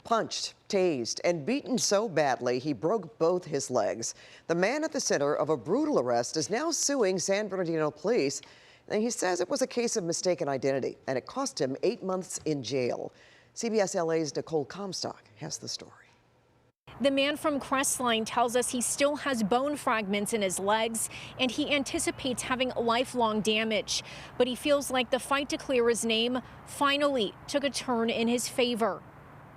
punched, tased, and beaten so badly he broke both his legs. The man at the center of a brutal arrest is now suing San Bernardino police. And he says it was a case of mistaken identity, and it cost him 8 months in jail. CBS LA's Nicole Comstock has the story. The man from Crestline tells us he still has bone fragments in his legs, and he anticipates having lifelong damage. But he feels like the fight to clear his name finally took a turn in his favor.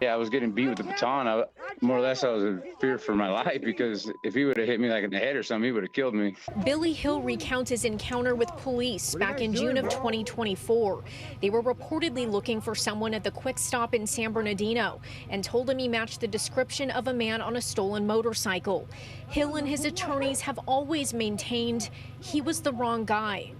Yeah, I was getting beat with the baton. More or less, I was in fear for my life, because if he would have hit me like in the head or something, he would have killed me. Billy Hill recounts his encounter with police back in June of 2024. They were reportedly looking for someone at the Quick Stop in San Bernardino and told him he matched the description of a man on a stolen motorcycle. Hill and his attorneys have always maintained he was the wrong guy.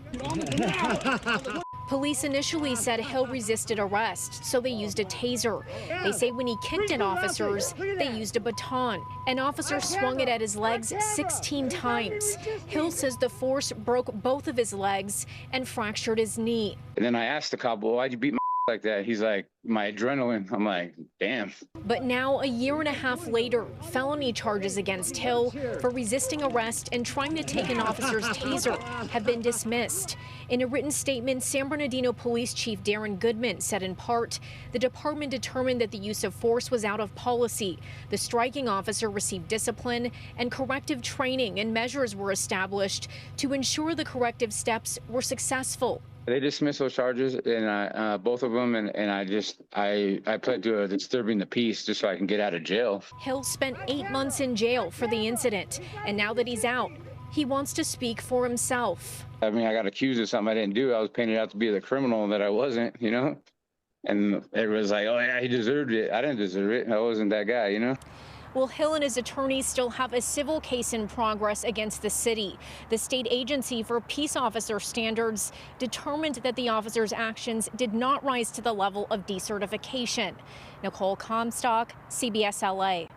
Police initially said Hill resisted arrest, so they used a taser. They say when he kicked at officers, they used a baton. An officer swung it at his legs 16 times. Hill says the force broke both of his legs and fractured his knee. And then I asked the cop, well, why'd you beat my like that? He's like, my adrenaline. I'm like, damn. But now, a year and a half later, felony charges against Hill for resisting arrest and trying to take an officer's taser have been dismissed. In a written statement, San Bernardino Police Chief Darren Goodman said in part, the department determined that the use of force was out of policy. The striking officer received discipline and corrective training, and measures were established to ensure the corrective steps were successful. They dismissed those charges, and both of them, and I pled to disturbing the peace just so I can get out of jail. Hill spent 8 months in jail for the incident, and now that he's out, he wants to speak for himself. I mean, I got accused of something I didn't do. I was painted out to be the criminal that I wasn't, you know? And everyone's like, oh yeah, he deserved it. I didn't deserve it. I wasn't that guy, you know? Well, Hill and his attorneys still have a civil case in progress against the city. The state agency for peace officer standards determined that the officer's actions did not rise to the level of decertification. Nicole Comstock, CBS LA.